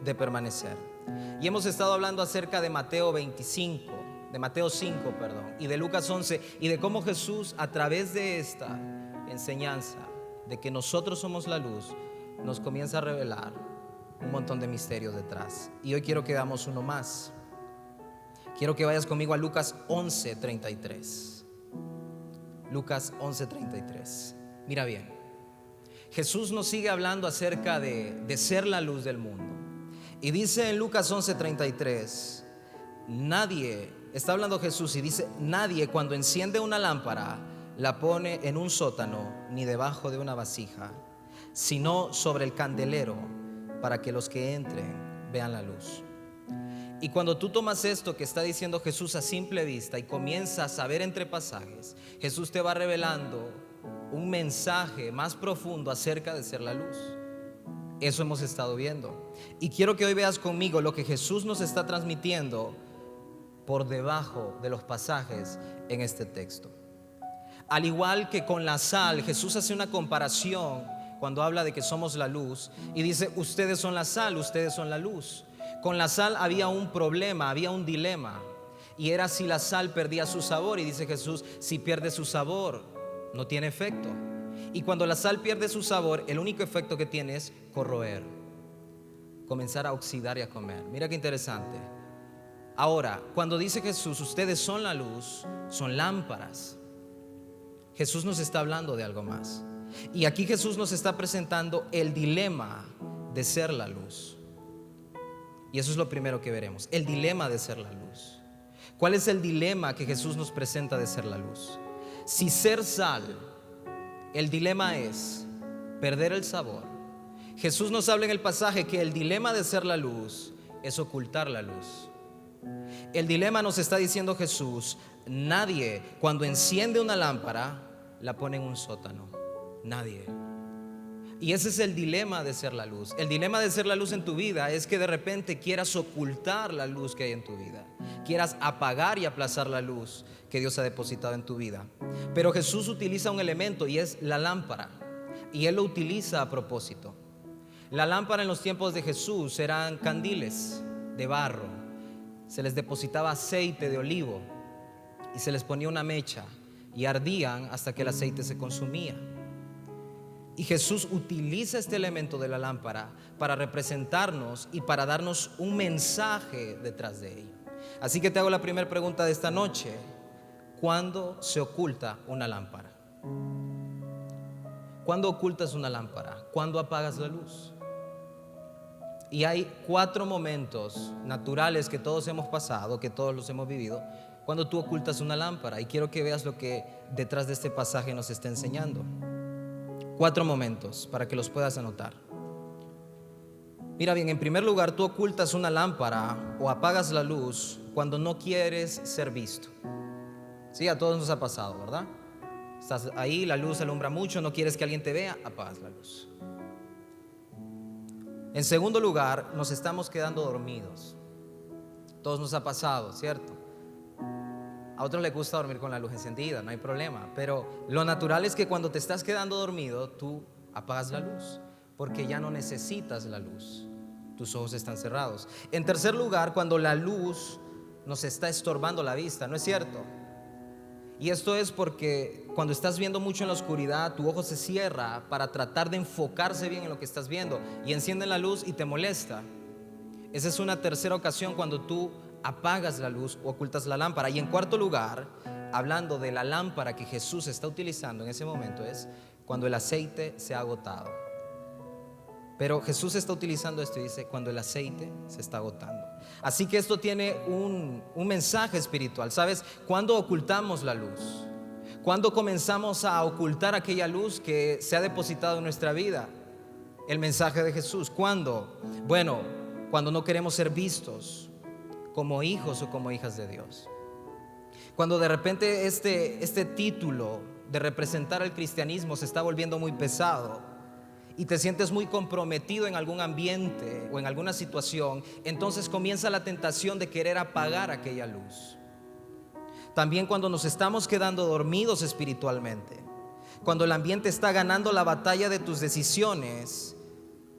de permanecer. Y hemos estado hablando acerca de Mateo 25, de Mateo 5, perdón, y de Lucas 11, y de cómo Jesús, a través de esta enseñanza de que nosotros somos la luz, nos comienza a revelar un montón de misterios detrás. Y hoy quiero que veamos uno más. Quiero que vayas conmigo a Lucas 11:33. Lucas 11:33. Mira bien, Jesús nos sigue hablando acerca de ser la luz del mundo. Y dice en Lucas 11:33, nadie, está hablando Jesús y dice, nadie cuando enciende una lámpara la pone en un sótano ni debajo de una vasija, sino sobre el candelero, para que los que entren vean la luz. Y cuando tú tomas esto que está diciendo Jesús a simple vista y comienzas a ver entre pasajes, Jesús te va revelando un mensaje más profundo acerca de ser la luz. Eso hemos estado viendo. Y quiero que hoy veas conmigo lo que Jesús nos está transmitiendo por debajo de los pasajes en este texto. Al igual que con la sal, Jesús hace una comparación cuando habla de que somos la luz y dice, ustedes son la sal, ustedes son la luz. Con la sal había un problema, había un dilema, y era si la sal perdía su sabor. Y dice Jesús, si pierde su sabor, no tiene efecto. Y cuando la sal pierde su sabor, el único efecto que tiene es corroer, comenzar a oxidar y a comer. Mira qué interesante. Ahora, cuando dice Jesús, ustedes son la luz, son lámparas, Jesús nos está hablando de algo más. Y aquí Jesús nos está presentando el dilema de ser la luz. Y eso es lo primero que veremos, el dilema de ser la luz. ¿Cuál es el dilema que Jesús nos presenta de ser la luz? Si ser sal, el dilema es perder el sabor. Jesús nos habla en el pasaje que el dilema de ser la luz es ocultar la luz. El dilema, nos está diciendo Jesús, nadie cuando enciende una lámpara la pone en un sótano. Nadie. Y ese es el dilema de ser la luz. El dilema de ser la luz en tu vida es que de repente quieras ocultar la luz que hay en tu vida, quieras apagar y aplazar la luz que Dios ha depositado en tu vida. Pero Jesús utiliza un elemento y es la lámpara, y Él lo utiliza a propósito. La lámpara en los tiempos de Jesús eran candiles de barro, se les depositaba aceite de olivo y se les ponía una mecha y ardían hasta que el aceite se consumía. Y Jesús utiliza este elemento de la lámpara para representarnos y para darnos un mensaje detrás de ello. Así que te hago la primera pregunta de esta noche: ¿cuándo se oculta una lámpara? ¿Cuándo ocultas una lámpara? ¿Cuándo apagas la luz? Y hay 4 momentos naturales que todos hemos pasado, que todos los hemos vivido, cuando tú ocultas una lámpara. Y quiero que veas lo que detrás de este pasaje nos está enseñando. 4 momentos para que los puedas anotar. Mira bien, en primer lugar, tú ocultas una lámpara o apagas la luz cuando no quieres ser visto. Sí, a todos nos ha pasado, ¿verdad? Estás ahí, la luz alumbra mucho, no quieres que alguien te vea, apagas la luz. En segundo lugar, nos estamos quedando dormidos. Todos nos ha pasado, ¿cierto? A otros les gusta dormir con la luz encendida, no hay problema. Pero lo natural es que cuando te estás quedando dormido, tú apagas la luz, porque ya no necesitas la luz. Tus ojos están cerrados. En tercer lugar, cuando la luz nos está estorbando la vista, ¿no es cierto? Y esto es porque cuando estás viendo mucho en la oscuridad, tu ojo se cierra para tratar de enfocarse bien en lo que estás viendo, y encienden la luz y te molesta. Esa es una tercera ocasión cuando tú apagas la luz o ocultas la lámpara. Y en cuarto lugar, hablando de la lámpara que Jesús está utilizando en ese momento, es cuando el aceite se ha agotado. Pero Jesús está utilizando esto y dice cuando el aceite se está agotando. Así que esto tiene un mensaje espiritual. ¿Sabes? Cuando ocultamos la luz, cuando comenzamos a ocultar aquella luz que se ha depositado en nuestra vida, el mensaje de Jesús. ¿Cuándo? Bueno, cuando no queremos ser vistos como hijos o como hijas de Dios. Cuando de repente este título de representar al cristianismo se está volviendo muy pesado y te sientes muy comprometido en algún ambiente o en alguna situación, entonces comienza la tentación de querer apagar aquella luz. También cuando nos estamos quedando dormidos espiritualmente, cuando el ambiente está ganando la batalla de tus decisiones,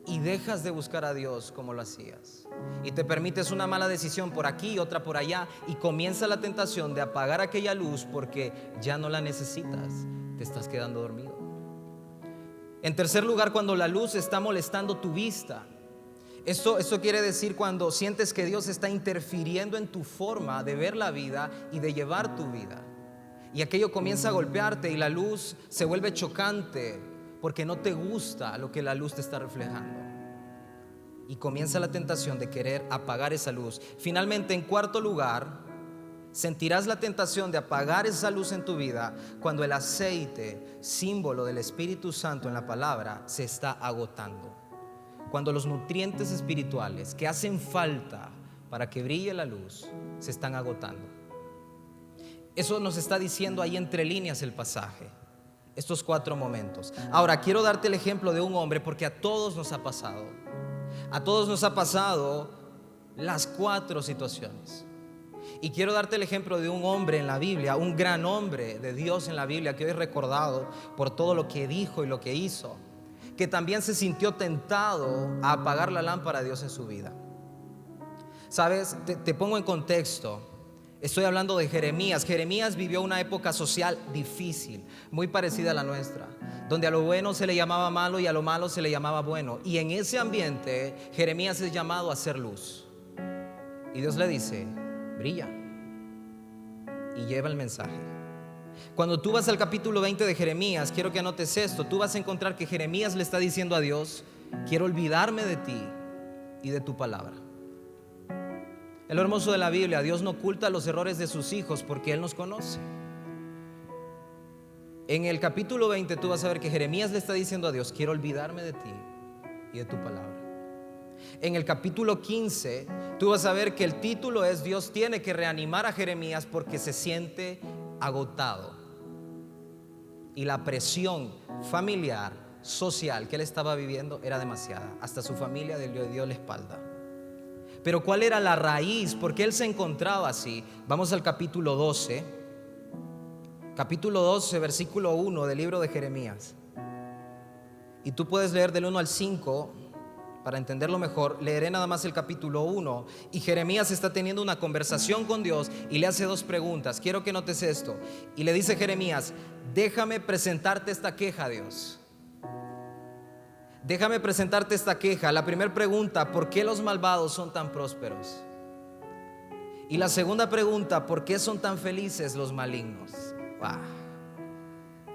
y dejas de buscar a Dios como lo hacías, y te permites una mala decisión por aquí y otra por allá, y comienza la tentación de apagar aquella luz porque ya no la necesitas, te estás quedando dormido. En tercer lugar, cuando la luz está molestando tu vista. Esto quiere decir cuando sientes que Dios está interfiriendo en tu forma de ver la vida y de llevar tu vida, y aquello comienza a golpearte y la luz se vuelve chocante porque no te gusta lo que la luz te está reflejando, y comienza la tentación de querer apagar esa luz. Finalmente, en cuarto lugar, sentirás la tentación de apagar esa luz en tu vida cuando el aceite, símbolo del Espíritu Santo en la palabra, se está agotando. Cuando los nutrientes espirituales que hacen falta para que brille la luz se están agotando. Eso nos está diciendo ahí entre líneas el pasaje, estos 4 momentos. Ahora quiero darte el ejemplo de un hombre, porque a todos nos ha pasado. A todos nos ha pasado las 4 situaciones. Y quiero darte el ejemplo de un hombre en la Biblia, un gran hombre de Dios en la Biblia, que hoy es recordado por todo lo que dijo y lo que hizo, que también se sintió tentado a apagar la lámpara de Dios en su vida. Sabes, te pongo en contexto. Estoy hablando de Jeremías. Jeremías vivió una época social difícil, muy parecida a la nuestra, donde a lo bueno se le llamaba malo y a lo malo se le llamaba bueno. Y en ese ambiente Jeremías es llamado a hacer luz. Y Dios le dice: brilla y lleva el mensaje. Cuando tú vas al capítulo 20 de Jeremías, quiero que anotes esto. Tú vas a encontrar que Jeremías le está diciendo a Dios: quiero olvidarme de ti y de tu palabra. Es lo hermoso de la Biblia. Dios no oculta los errores de sus hijos porque Él nos conoce. En el capítulo 20 tú vas a ver que Jeremías le está diciendo a Dios: quiero olvidarme de ti y de tu palabra. En el capítulo 15 tú vas a ver que el título es: Dios tiene que reanimar a Jeremías porque se siente agotado, y la presión familiar, social que él estaba viviendo era demasiada. Hasta su familia le dio la espalda. Pero ¿cuál era la raíz? ¿Por qué él se encontraba así? Vamos al capítulo 12. Capítulo 12, versículo 1 del libro de Jeremías. Y tú puedes leer del 1 al 5 para entenderlo mejor. Leeré nada más el capítulo 1. Y Jeremías está teniendo una conversación con Dios y le hace 2 preguntas. Quiero que notes esto. Y le dice Jeremías: déjame presentarte esta queja, Dios. Déjame presentarte esta queja. La primera pregunta: ¿por qué los malvados son tan prósperos? Y la segunda pregunta: ¿por qué son tan felices los malignos?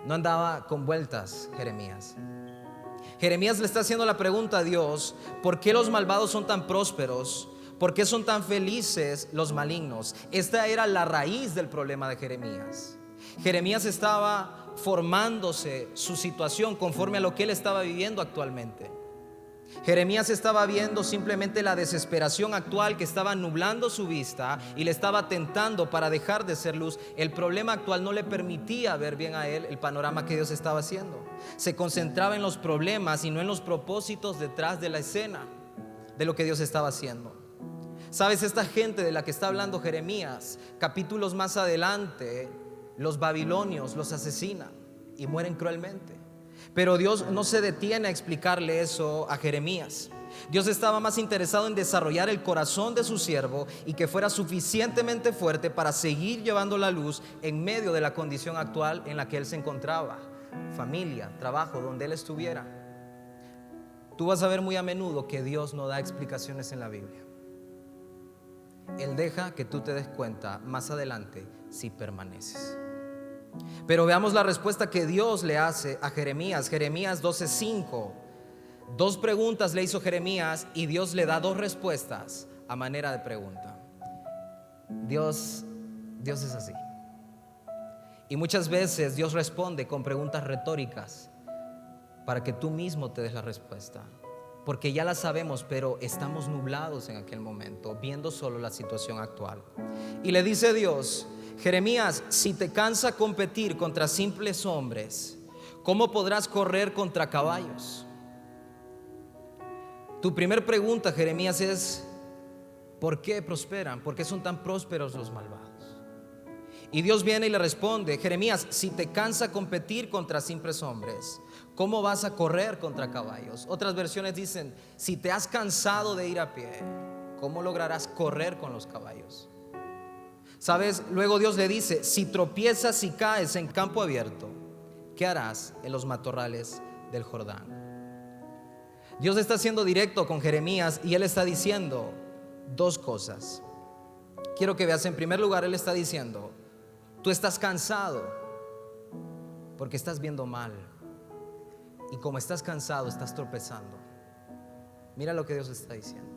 No andaba con vueltas Jeremías. Jeremías le está haciendo la pregunta a Dios: ¿por qué los malvados son tan prósperos? ¿Por qué son tan felices los malignos? Esta era la raíz del problema de Jeremías. Jeremías estaba formándose su situación conforme a lo que él estaba viviendo actualmente. Jeremías estaba viendo simplemente la desesperación actual que estaba nublando su vista y le estaba tentando para dejar de ser luz. El problema actual no le permitía ver bien a él el panorama que Dios estaba haciendo. Se concentraba en los problemas y no en los propósitos detrás de la escena de lo que Dios estaba haciendo. Sabes, esta gente de la que está hablando Jeremías, capítulos más adelante, los babilonios los asesinan y mueren cruelmente. Pero Dios no se detiene a explicarle eso a Jeremías. Dios estaba más interesado en desarrollar el corazón de su siervo y que fuera suficientemente fuerte para seguir llevando la luz en medio de la condición actual en la que él se encontraba. Familia, trabajo, donde él estuviera. Tú vas a ver muy a menudo que Dios no da explicaciones en la Biblia. Él deja que tú te des cuenta más adelante si permaneces. Pero veamos la respuesta que Dios le hace a Jeremías. Jeremías 12:5. 2 preguntas le hizo Jeremías y Dios le da 2 respuestas a manera de pregunta. Dios es así. Y muchas veces Dios responde con preguntas retóricas para que tú mismo te des la respuesta, porque ya la sabemos, pero estamos nublados en aquel momento, viendo solo la situación actual. Y le dice Dios: Jeremías, si te cansa competir contra simples hombres, ¿cómo podrás correr contra caballos? Tu primer pregunta, Jeremías, es: ¿por qué prosperan? ¿Por qué son tan prósperos los malvados? Y Dios viene y le responde: Jeremías, si te cansa competir contra simples hombres, ¿cómo vas a correr contra caballos? Otras versiones dicen, si te has cansado de ir a pie, ¿cómo lograrás correr con los caballos? ¿Sabes? Luego Dios le dice, si tropiezas y caes en campo abierto, ¿qué harás en los matorrales del Jordán? Dios está siendo directo con Jeremías y él está diciendo dos cosas. Quiero que veas, en primer lugar, él está diciendo, tú estás cansado porque estás viendo mal, y como estás cansado estás tropezando. Mira lo que Dios está diciendo.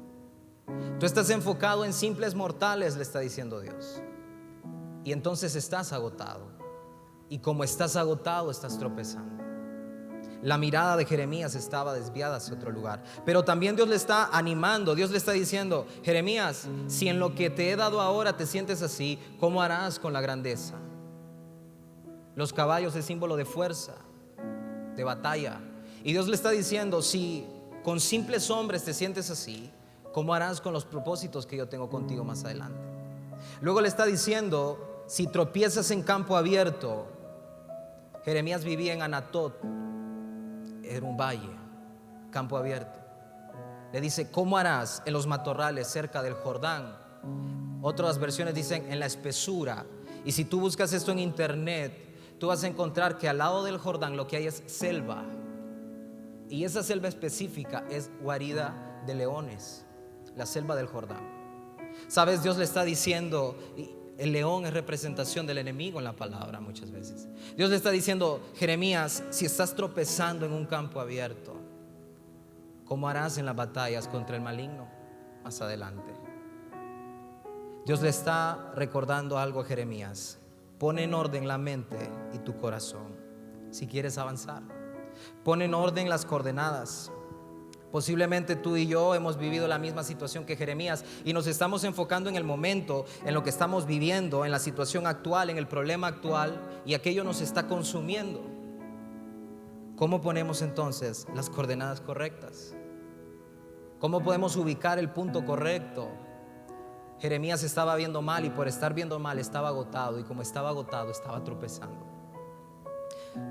Tú estás enfocado en simples mortales, le está diciendo Dios, y entonces estás agotado, y como estás agotado estás tropezando. La mirada de Jeremías estaba desviada hacia otro lugar, pero también Dios le está animando. Dios le está diciendo, Jeremías, si en lo que te he dado ahora te sientes así, ¿cómo harás con la grandeza? Los caballos es símbolo de fuerza, de batalla, y Dios le está diciendo, si con simples hombres te sientes así, ¿cómo harás con los propósitos que yo tengo contigo más adelante? Luego le está diciendo, si tropiezas en campo abierto. Jeremías vivía en Anatot, era un valle, campo abierto. Le dice, ¿cómo harás en los matorrales cerca del Jordán? Otras versiones dicen en la espesura. Y si tú buscas esto en internet, tú vas a encontrar que al lado del Jordán lo que hay es selva, y esa selva específica es guarida de leones, la selva del Jordán. ¿Sabes? Dios le está diciendo, el león es representación del enemigo en la palabra muchas veces. Dios le está diciendo, Jeremías, si estás tropezando en un campo abierto, ¿cómo harás en las batallas contra el maligno más adelante? Dios le está recordando algo a Jeremías. Pon en orden la mente y tu corazón si quieres avanzar. Pon en orden las coordenadas. Posiblemente tú y yo hemos vivido la misma situación que Jeremías y nos estamos enfocando en el momento, en lo que estamos viviendo, en la situación actual, en el problema actual, y aquello nos está consumiendo. ¿Cómo ponemos entonces las coordenadas correctas? ¿Cómo podemos ubicar el punto correcto? Jeremías estaba viendo mal, y por estar viendo mal estaba agotado, y como estaba agotado estaba tropezando.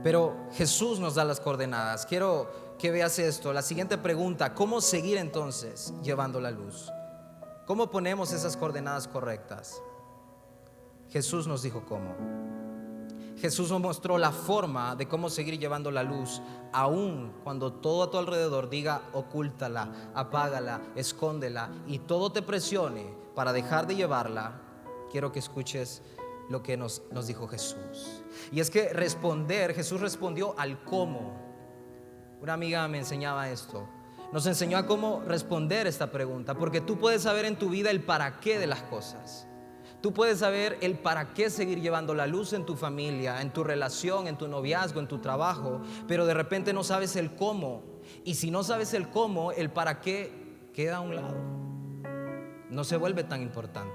Pero Jesús nos da las coordenadas. Quiero que veas esto. La siguiente pregunta, ¿cómo seguir entonces llevando la luz? ¿Cómo ponemos esas coordenadas correctas? Jesús nos dijo cómo. Jesús nos mostró la forma de cómo seguir llevando la luz, aun cuando todo a tu alrededor diga ocúltala, apágala, escóndela, y todo te presione para dejar de llevarla. Quiero que escuches lo que nos dijo Jesús. Y es que Jesús respondió al cómo. Una amiga me enseñaba esto. Nos enseñó a cómo responder esta pregunta, porque tú puedes saber en tu vida el para qué de las cosas. Tú puedes saber el para qué seguir llevando la luz en tu familia, en tu relación, en tu noviazgo, en tu trabajo, pero de repente no sabes el cómo. Y si no sabes el cómo, el para qué queda a un lado. No se vuelve tan importante.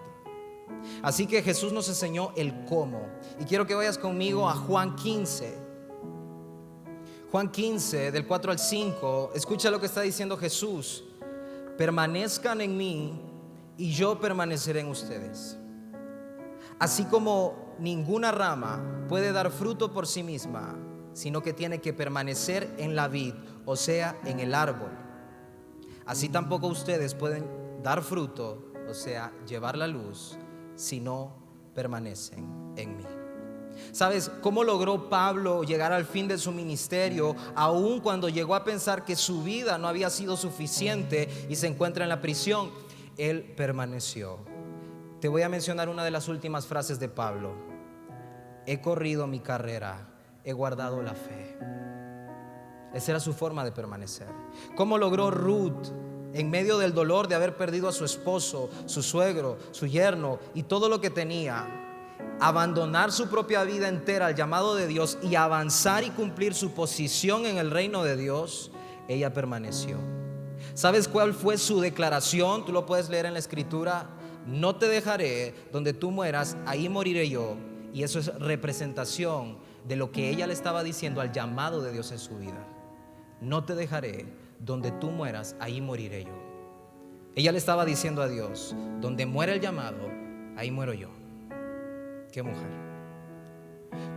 Así que Jesús nos enseñó el cómo. Y quiero que vayas conmigo a Juan 15. Juan 15, del 4 al 5. Escucha lo que está diciendo Jesús. Permanezcan en mí y yo permaneceré en ustedes. Así como ninguna rama puede dar fruto por sí misma, sino que tiene que permanecer en la vid, o sea, en el árbol, así tampoco ustedes pueden dar fruto, o sea, llevar la luz, si no permanecen en mí. ¿Sabes cómo logró Pablo llegar al fin de su ministerio, aun cuando llegó a pensar que su vida no había sido suficiente y se encuentra en la prisión? Él permaneció. Te voy a mencionar una de las últimas frases de Pablo. He corrido mi carrera, he guardado la fe. Esa era su forma de permanecer. ¿Cómo logró Ruth, en medio del dolor de haber perdido a su esposo, su suegro, su yerno y todo lo que tenía, abandonar su propia vida entera al llamado de Dios y avanzar y cumplir su posición en el reino de Dios? Ella permaneció. ¿Sabes cuál fue su declaración? Tú lo puedes leer en la escritura. No te dejaré, donde tú mueras, ahí moriré yo. Y eso es representación de lo que ella le estaba diciendo al llamado de Dios en su vida. No te dejaré, donde tú mueras, ahí moriré yo. Ella le estaba diciendo a Dios, donde muera el llamado, ahí muero yo. ¿Qué mujer?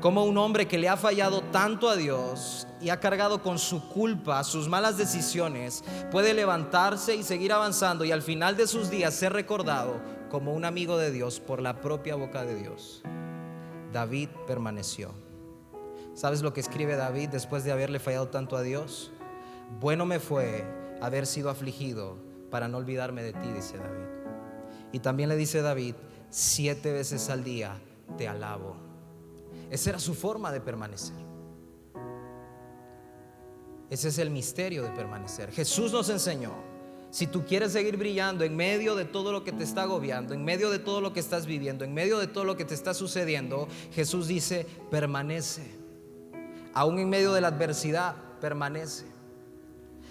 Como un hombre que le ha fallado tanto a Dios y ha cargado con su culpa, sus malas decisiones, puede levantarse y seguir avanzando y al final de sus días ser recordado como un amigo de Dios por la propia boca de Dios. David permaneció. ¿Sabes lo que escribe David después de haberle fallado tanto a Dios? Bueno me fue haber sido afligido para no olvidarme de ti, dice David. Y también le dice David: 7 veces al día te alabo. Esa era su forma de permanecer. Ese es el misterio de permanecer. Jesús nos enseñó: si tú quieres seguir brillando en medio de todo lo que te está agobiando, en medio de todo lo que estás viviendo, en medio de todo lo que te está sucediendo, Jesús dice: permanece. Aún en medio de la adversidad, permanece.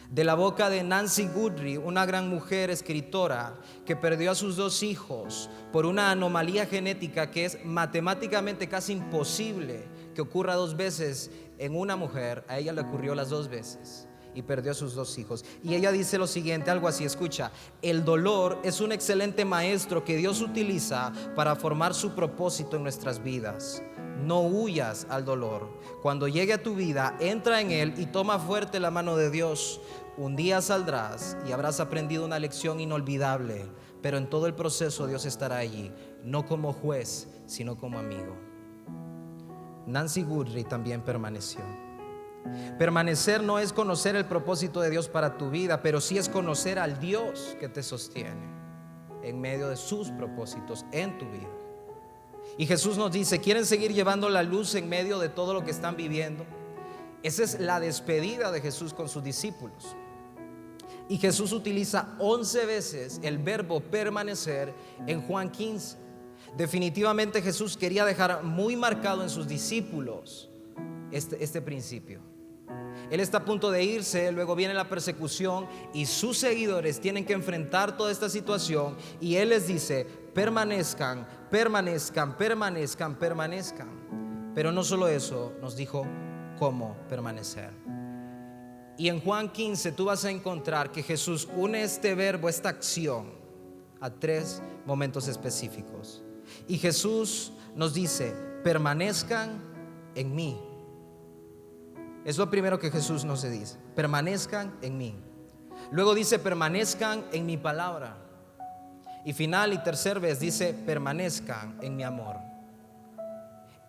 De la boca de Nancy Guthrie, una gran mujer escritora que perdió a sus 2 hijos por una anomalía genética que es matemáticamente casi imposible que ocurra 2 veces en una mujer. A ella le ocurrió las 2 veces y perdió a sus 2 hijos. Y ella dice lo siguiente, algo así, escucha: el dolor es un excelente maestro que Dios utiliza para formar su propósito en nuestras vidas. No huyas al dolor. Cuando llegue a tu vida, entra en él y toma fuerte la mano de Dios. Un día saldrás y habrás aprendido una lección inolvidable, pero en todo el proceso Dios estará allí, no como juez, sino como amigo. Nancy Guthrie también permaneció. Permanecer no es conocer el propósito de Dios para tu vida, pero sí es conocer al Dios que te sostiene en medio de sus propósitos en tu vida. Y Jesús nos dice: ¿quieren seguir llevando la luz en medio de todo lo que están viviendo? Esa es la despedida de Jesús con sus discípulos. Y Jesús utiliza 11 veces el verbo permanecer en Juan 15. Definitivamente Jesús quería dejar muy marcado en sus discípulos este principio. Él está a punto de irse, luego viene la persecución y sus seguidores tienen que enfrentar toda esta situación, y Él les dice: permanezcan, permanezcan, permanezcan, permanezcan. Pero no solo eso, nos dijo cómo permanecer. Y en Juan 15 tú vas a encontrar que Jesús une este verbo, esta acción, a 3 momentos específicos. Y Jesús nos dice: permanezcan en mí. Es lo primero que Jesús nos dice: permanezcan en mí. Luego dice: permanezcan en mi palabra. Y final y tercer vez dice: permanezcan en mi amor.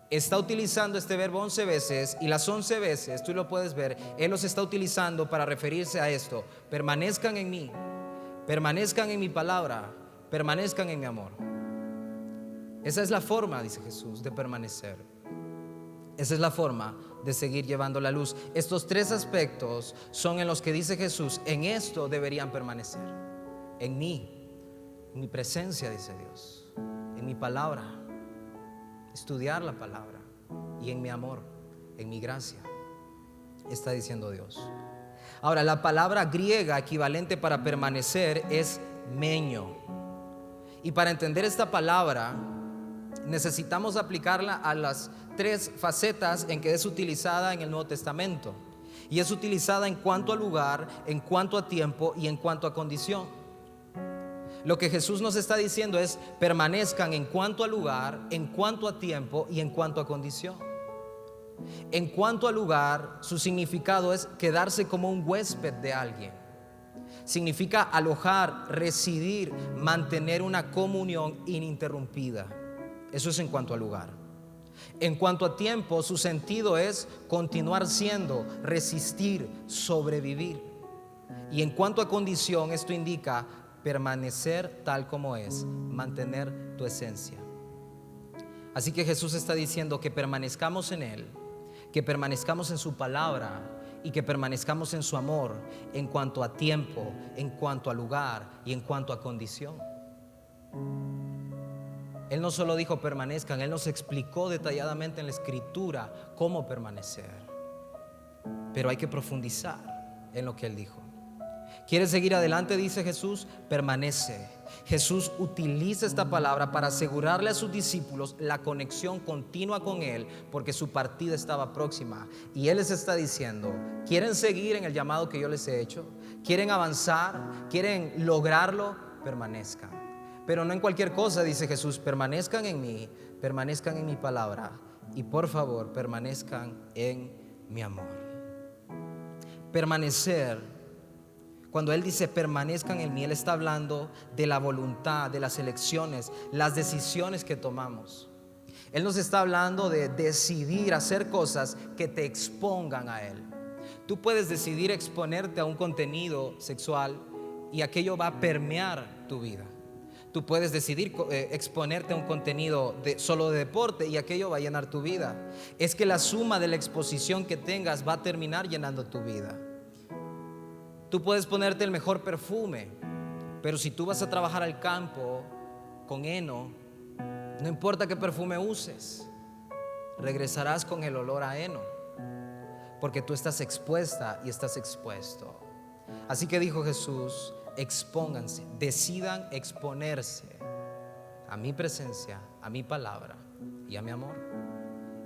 Está utilizando este verbo 11 veces, y las 11 veces, tú lo puedes ver, Él los está utilizando para referirse a esto: permanezcan en mí, permanezcan en mi palabra, permanezcan en mi amor. Esa es la forma, dice Jesús, de permanecer. Esa es la forma de seguir llevando la luz. Estos 3 aspectos son en los que dice Jesús: en esto deberían permanecer. En mí, en mi presencia, dice Dios, en mi palabra, estudiar la palabra, y en mi amor, en mi gracia, está diciendo Dios. Ahora, la palabra griega equivalente para permanecer es meño. Y para entender esta palabra necesitamos aplicarla a las 3 facetas en que es utilizada en el Nuevo Testamento. Y es utilizada en cuanto a lugar, en cuanto a tiempo y en cuanto a condición. Lo que Jesús nos está diciendo es: permanezcan en cuanto a lugar, en cuanto a tiempo y en cuanto a condición. En cuanto a lugar, su significado es quedarse como un huésped de alguien. Significa alojar, residir, mantener una comunión ininterrumpida. Eso es en cuanto a lugar. En cuanto a tiempo, su sentido es continuar siendo, resistir, sobrevivir. Y en cuanto a condición, esto indica permanecer tal como es, mantener tu esencia. Así que Jesús está diciendo que permanezcamos en Él, que permanezcamos en su palabra y que permanezcamos en su amor en cuanto a tiempo, en cuanto a lugar y en cuanto a condición. Él no solo dijo permanezcan, Él nos explicó detalladamente en la Escritura cómo permanecer. Pero hay que profundizar en lo que Él dijo. ¿Quieres seguir adelante?, dice Jesús, permanece. Jesús utiliza esta palabra para asegurarle a sus discípulos la conexión continua con Él, porque su partida estaba próxima. Y Él les está diciendo: ¿quieren seguir en el llamado que yo les he hecho? ¿Quieren avanzar? ¿Quieren lograrlo? Permanezcan. Pero no en cualquier cosa, dice Jesús: permanezcan en mí, permanezcan en mi palabra y por favor permanezcan en mi amor. Permanecer, cuando Él dice permanezcan en mí, Él está hablando de la voluntad, de las elecciones, las decisiones que tomamos. Él nos está hablando de decidir hacer cosas que te expongan a Él. Tú puedes decidir exponerte a un contenido sexual y aquello va a permear tu vida. Tú puedes decidir exponerte a un contenido solo de deporte y aquello va a llenar tu vida. Es que la suma de la exposición que tengas va a terminar llenando tu vida. Tú puedes ponerte el mejor perfume, pero si tú vas a trabajar al campo con heno, no importa qué perfume uses, regresarás con el olor a heno, porque tú estás expuesta y estás expuesto. Así que dijo Jesús: expónganse, decidan exponerse a mi presencia, a mi palabra y a mi amor,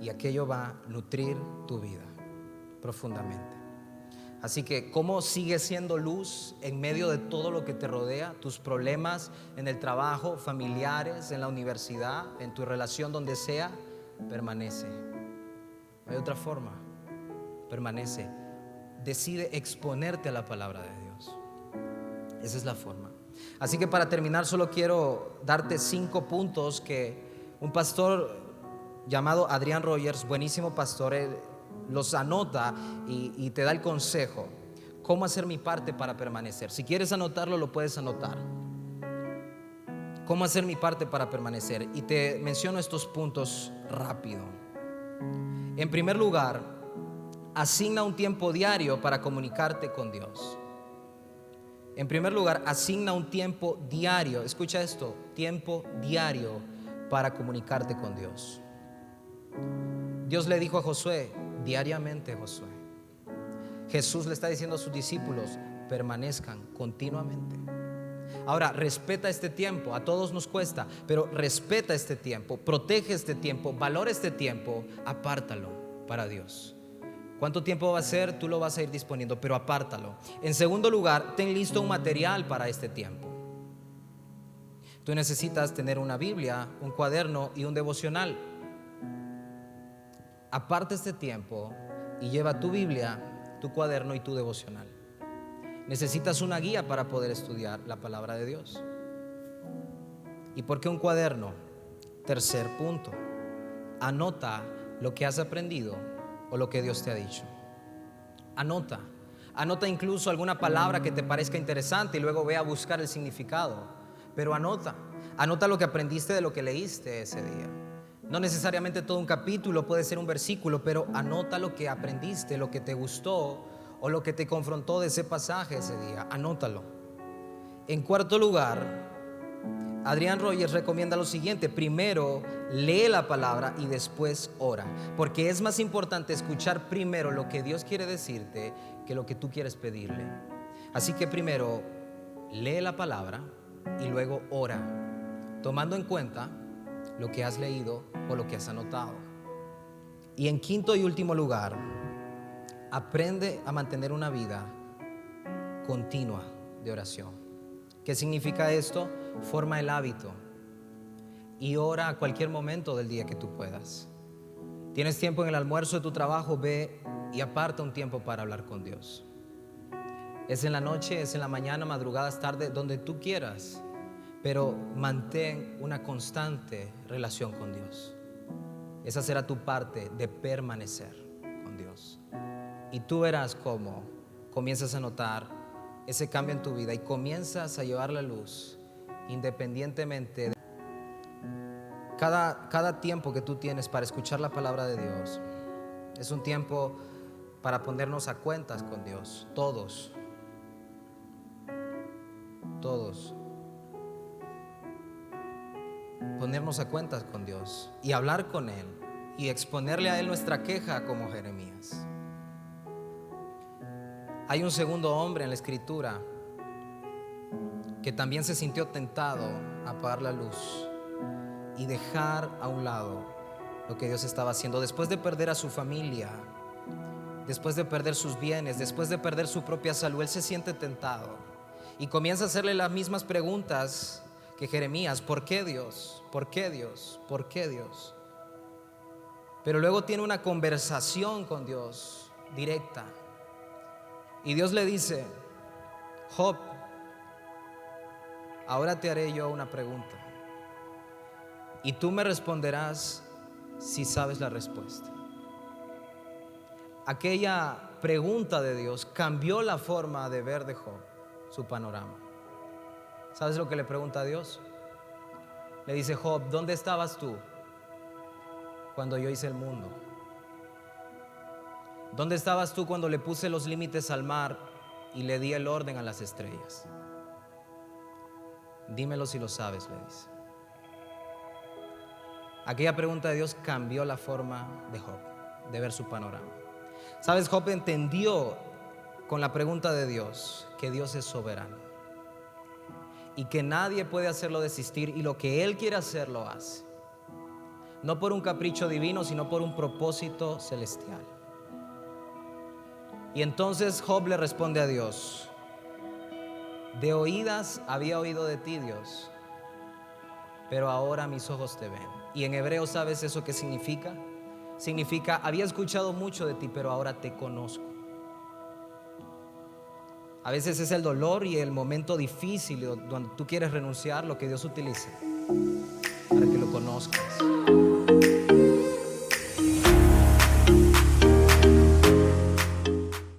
y aquello va a nutrir tu vida profundamente. Así que, ¿cómo sigues siendo luz en medio de todo lo que te rodea? Tus problemas en el trabajo, familiares, en la universidad, en tu relación, donde sea, permanece. No hay otra forma. Permanece. Decide exponerte a la palabra de Dios. Esa es la forma. Así que para terminar, solo quiero darte 5 puntos que un pastor llamado Adrian Rogers, buenísimo pastor, los anota y te da el consejo. ¿Cómo hacer mi parte para permanecer? Si quieres anotarlo, lo puedes anotar. ¿Cómo hacer mi parte para permanecer? Y te menciono estos puntos rápido. En primer lugar, asigna un tiempo diario para comunicarte con Dios. En primer lugar, asigna un tiempo diario. Escucha esto: tiempo diario para comunicarte con Dios. Dios le dijo a Josué: diariamente, Josué. Jesús le está diciendo a sus discípulos: permanezcan continuamente. Ahora, respeta este tiempo. A todos nos cuesta, pero respeta este tiempo, protege este tiempo, valora este tiempo, apártalo para Dios. ¿Cuánto tiempo va a ser? Tú lo vas a ir disponiendo, pero apártalo. En segundo lugar, ten listo un material para este tiempo. Tú necesitas tener una Biblia, un cuaderno y un devocional. Aparta este tiempo y lleva tu Biblia, tu cuaderno y tu devocional. Necesitas una guía para poder estudiar la palabra de Dios. ¿Y por qué un cuaderno? Tercer punto: anota lo que has aprendido o lo que Dios te ha dicho. Anota incluso alguna palabra que te parezca interesante y luego ve a buscar el significado. Pero anota lo que aprendiste de lo que leíste ese día. No necesariamente todo un capítulo, puede ser un versículo, pero anota lo que aprendiste, lo que te gustó o lo que te confrontó de ese pasaje ese día. Anótalo. En cuarto lugar, Adrian Rogers recomienda lo siguiente: primero lee la palabra y después ora, porque es más importante escuchar primero lo que Dios quiere decirte que lo que tú quieres pedirle. Así que primero lee la palabra y luego ora, tomando en cuenta lo que has leído o lo que has anotado. Y en quinto y último lugar, aprende a mantener una vida continua de oración. ¿Qué significa esto? Forma el hábito y ora a cualquier momento del día que tú puedas. Tienes tiempo en el almuerzo de tu trabajo, ve y aparta un tiempo para hablar con Dios. Es en la noche, es en la mañana, madrugadas, tarde, donde tú quieras, pero mantén una constante relación con Dios. Esa será tu parte de permanecer con Dios. Y tú verás cómo comienzas a notar ese cambio en tu vida y comienzas a llevar la luz independientemente de cada tiempo que tú tienes para escuchar la palabra de Dios. Es un tiempo para ponernos a cuentas con Dios, todos. Ponernos a cuentas con Dios y hablar con Él y exponerle a Él nuestra queja como Jeremías. Hay un segundo hombre en la Escritura que también se sintió tentado a apagar la luz y dejar a un lado lo que Dios estaba haciendo. Después de perder a su familia, después de perder sus bienes, después de perder su propia salud, él se siente tentado y comienza a hacerle las mismas preguntas que Jeremías. ¿Por qué Dios? ¿Por qué Dios? ¿Por qué Dios? Pero luego tiene una conversación con Dios directa. Y Dios le dice: Job, ahora te haré yo una pregunta y tú me responderás si sabes la respuesta. Aquella pregunta de Dios cambió la forma de ver de Job, su panorama. ¿Sabes lo que le pregunta a Dios? Le dice: Job, ¿dónde estabas tú cuando yo hice el mundo? ¿Dónde estabas tú cuando le puse los límites al mar y le di el orden a las estrellas? Dímelo si lo sabes, le dice. Aquella pregunta de Dios cambió la forma de Job, de ver su panorama. ¿Sabes? Job entendió con la pregunta de Dios que Dios es soberano y que nadie puede hacerlo desistir, y lo que Él quiere hacer lo hace. No por un capricho divino, sino por un propósito celestial. Y entonces Job le responde a Dios: de oídas había oído de ti, Dios, pero ahora mis ojos te ven. Y en hebreo, ¿sabes eso qué significa? Significa: había escuchado mucho de ti, pero ahora te conozco. A veces es el dolor y el momento difícil donde tú quieres renunciar lo que Dios utiliza para que lo conozcas.